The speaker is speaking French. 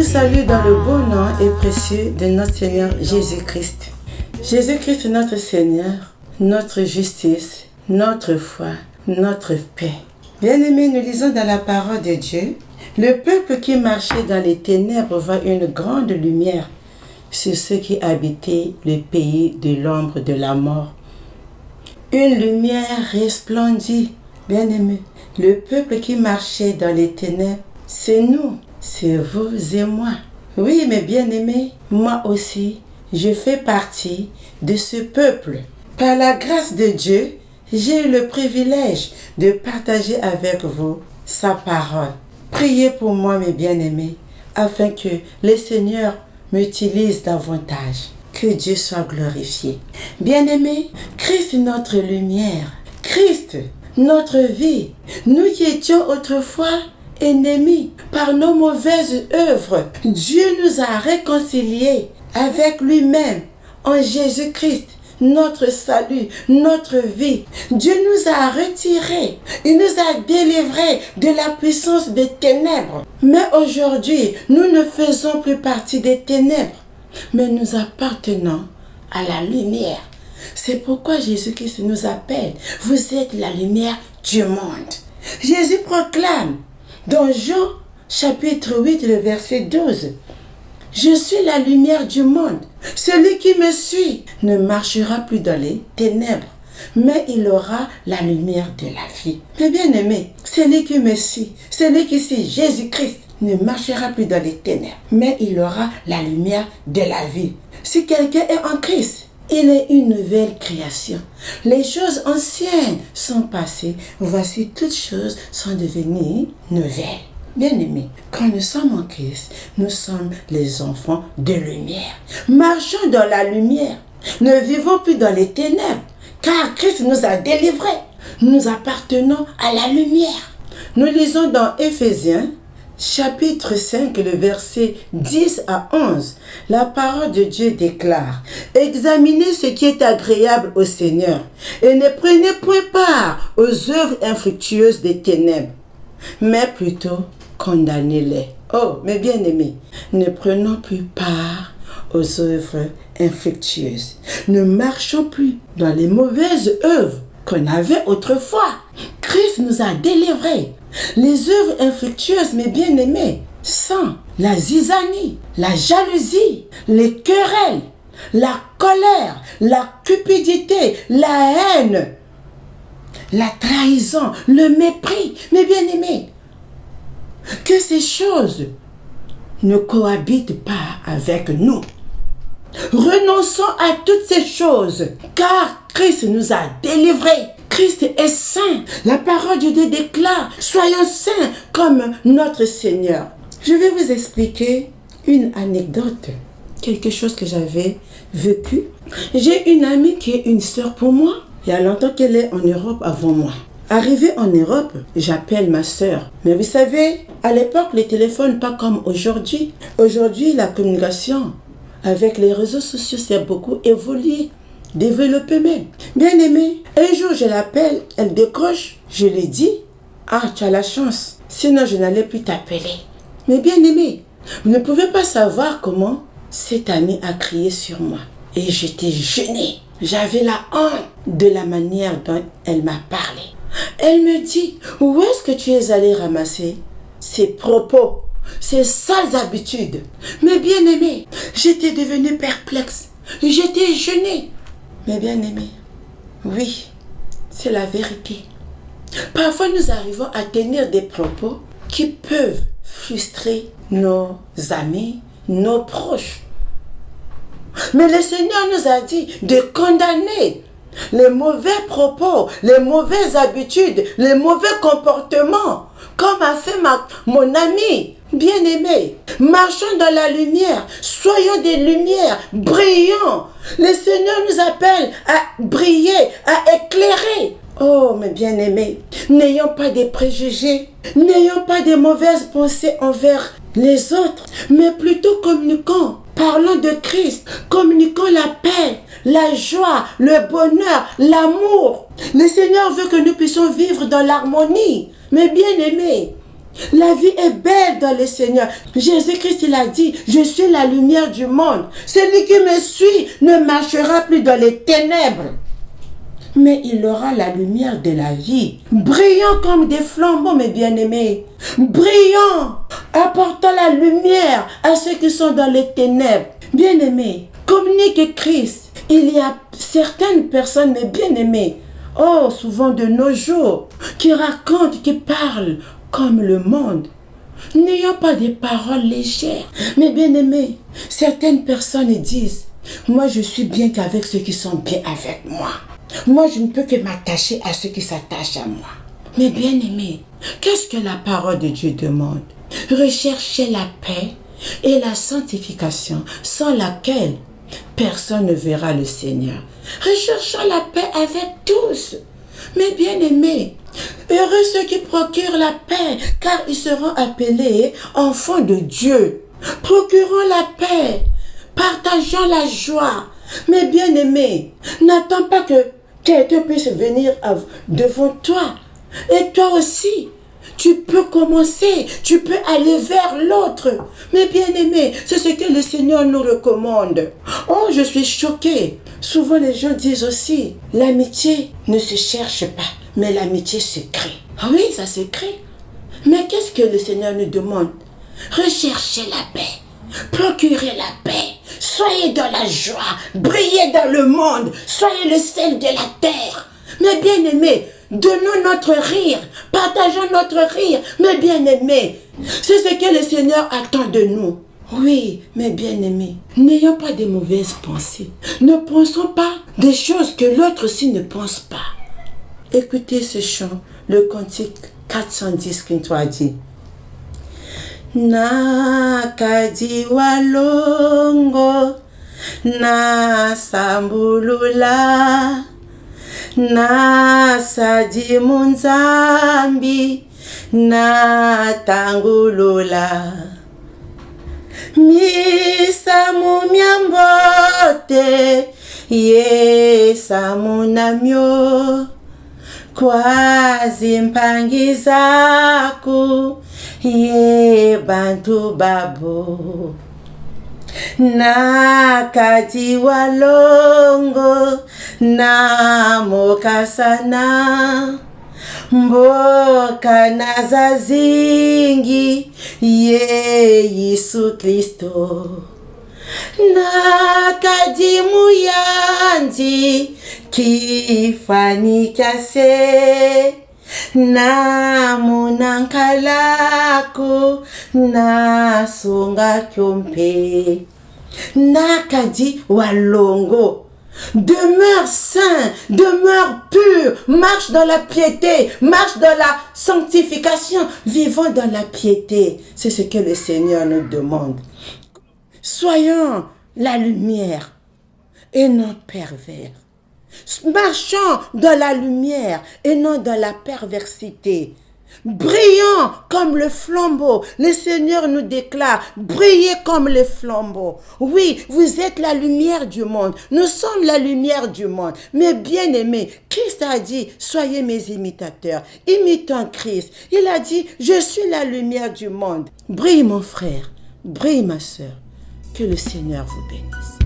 salue dans le beau nom et précieux de notre Seigneur Jésus-Christ. Jésus-Christ, notre Seigneur, notre justice, notre foi, notre paix. Bien-aimés, nous lisons dans la parole de Dieu, le peuple qui marchait dans les ténèbres voit une grande lumière sur ceux qui habitaient le pays de l'ombre de la mort. Une lumière resplendit, bien-aimés. Le peuple qui marchait dans les ténèbres, c'est nous, c'est vous et moi. Oui, mes bien-aimés, moi aussi, je fais partie de ce peuple. Par la grâce de Dieu, j'ai eu le privilège de partager avec vous sa parole. Priez pour moi, mes bien-aimés, afin que le Seigneur m'utilise davantage. Que Dieu soit glorifié. Bien-aimés, Christ notre lumière, Christ notre vie. Nous qui étions autrefois ennemis par nos mauvaises œuvres, Dieu nous a réconciliés avec lui-même en Jésus-Christ. Notre salut, notre vie. Dieu nous a retirés. Il nous a délivrés de la puissance des ténèbres. Mais aujourd'hui, nous ne faisons plus partie des ténèbres, mais nous appartenons à la lumière. C'est pourquoi Jésus-Christ nous appelle. Vous êtes la lumière du monde. Jésus proclame dans Jean chapitre 8, le verset 12. Je suis la lumière du monde. Celui qui me suit ne marchera plus dans les ténèbres, mais il aura la lumière de la vie. Mais bien aimé, celui qui me suit, celui qui suit Jésus-Christ, ne marchera plus dans les ténèbres, mais il aura la lumière de la vie. Si quelqu'un est en Christ, il est une nouvelle création. Les choses anciennes sont passées. Voici toutes choses sont devenues nouvelles. Bien-aimés, quand nous sommes en Christ, nous sommes les enfants de lumière. Marchons dans la lumière. Ne vivons plus dans les ténèbres, car Christ nous a délivrés. Nous appartenons à la lumière. Nous lisons dans Éphésiens, chapitre 5, le verset 10 à 11. La parole de Dieu déclare: examinez ce qui est agréable au Seigneur et ne prenez point part aux œuvres infructueuses des ténèbres, mais plutôt condamnez-les. Oh, mes bien-aimés, ne prenons plus part aux œuvres infructueuses. Ne marchons plus dans les mauvaises œuvres qu'on avait autrefois. Christ nous a délivrés. Les œuvres infructueuses, mes bien-aimés, sont la zizanie, la jalousie, les querelles, la colère, la cupidité, la haine, la trahison, le mépris. Mes bien-aimés, que ces choses ne cohabitent pas avec nous. Renonçons à toutes ces choses, car Christ nous a délivrés. Christ est saint. La parole de Dieu déclare: soyons saints comme notre Seigneur. Je vais vous expliquer une anecdote, quelque chose que j'avais vécu. J'ai une amie qui est une sœur pour moi. Il y a longtemps qu'elle est en Europe avant moi. Arrivée en Europe, j'appelle ma sœur. Mais vous savez, à l'époque, les téléphones pas comme aujourd'hui. Aujourd'hui, la communication avec les réseaux sociaux s'est beaucoup évolué, développé même. Bien aimé, un jour je l'appelle, elle décroche. Je lui dis: ah, tu as la chance, sinon je n'allais plus t'appeler. Mais bien aimé, vous ne pouvez pas savoir comment cette amie a crié sur moi. Et j'étais gênée. J'avais la honte de la manière dont elle m'a parlé. Elle me dit: où est-ce que tu es allé ramasser ces propos, ces sales habitudes? Mais bien aimé, j'étais devenue perplexe. J'étais gênée. Mais bien aimé, oui, c'est la vérité. Parfois nous arrivons à tenir des propos qui peuvent frustrer nos amis, nos proches. Mais le Seigneur nous a dit de condamner les mauvais propos, les mauvaises habitudes, les mauvais comportements, comme a fait mon ami bien-aimé. Marchons dans la lumière, soyons des lumières, brillons. Le Seigneur nous appelle à briller, à éclairer. Oh, mes bien-aimés, n'ayons pas des préjugés, n'ayons pas de mauvaises pensées envers les autres, mais plutôt communiquons. Parlons de Christ, communiquons la paix, la joie, le bonheur, l'amour. Le Seigneur veut que nous puissions vivre dans l'harmonie. Mais bien aimés, La vie est belle dans le Seigneur. Jésus-Christ, il a dit, je suis la lumière du monde. Celui qui me suit ne marchera plus dans les ténèbres, mais il aura la lumière de la vie. Brillant comme des flambeaux, mes bien-aimés. Brillant, apportant la lumière à ceux qui sont dans les ténèbres. Bien-aimés, communique Christ. Il y a certaines personnes, mes bien-aimés, souvent de nos jours, qui racontent, qui parlent comme le monde. N'ayons pas des paroles légères. Mais bien-aimés, certaines personnes disent, moi je suis bien qu'avec ceux qui sont bien avec moi. Moi je ne peux que m'attacher à ceux qui s'attachent à moi. Mais bien-aimés, qu'est-ce que la parole de Dieu demande? Recherchez la paix et la sanctification, sans laquelle personne ne verra le Seigneur. Recherchons la paix avec tous. Mais bien-aimés, heureux ceux qui procurent la paix, car ils seront appelés enfants de Dieu. Procurons la paix, partageons la joie. Mais bien-aimés, n'attends pas que quelqu'un puisse venir devant toi. Et toi aussi, tu peux commencer, tu peux aller vers l'autre. Mais bien-aimés, c'est ce que le Seigneur nous recommande. Oh, je suis choquée. Souvent les gens disent aussi, l'amitié ne se cherche pas, mais l'amitié se crée. Ah oui, ça se crée. Mais qu'est-ce que le Seigneur nous demande? Recherchez la paix, procurez la paix, soyez dans la joie, brillez dans le monde, soyez le sel de la terre. Mais bien-aimés, donnons notre rire, partageons notre rire. Mais bien-aimés, c'est ce que le Seigneur attend de nous. Oui, mais bien-aimés, n'ayons pas de mauvaises pensées. Ne pensons pas des choses que l'autre aussi ne pense pas. Écoutez ce chant, le cantique 410 qui nous a dit. Nakadi walongo, na sambulula, na sadi munzambi, na tangulula. Misa mumiambote, yesa munamyo, kwazi mpangi zaku, ye bantu babo. Nakati walongo, na mokasana, mboka na zazingi, ye Yesu Kristo. Nakadimu yanji kifani kase, na munankalako na songa kyompe. Nakadi walongo. Demeure saint, demeure pur, marche dans la piété, marche dans la sanctification, vivons dans la piété. C'est ce que le Seigneur nous demande. Soyons la lumière et non pervers. Marchons dans la lumière et non dans la perversité. Brillons comme le flambeau. Le Seigneur nous déclare, brillez comme le flambeau. Oui, vous êtes la lumière du monde. Nous sommes la lumière du monde. Mais bien aimés, Christ a dit, soyez mes imitateurs. Imitons Christ. Il a dit, je suis la lumière du monde. Brille mon frère, brille ma sœur. Que le Seigneur vous bénisse.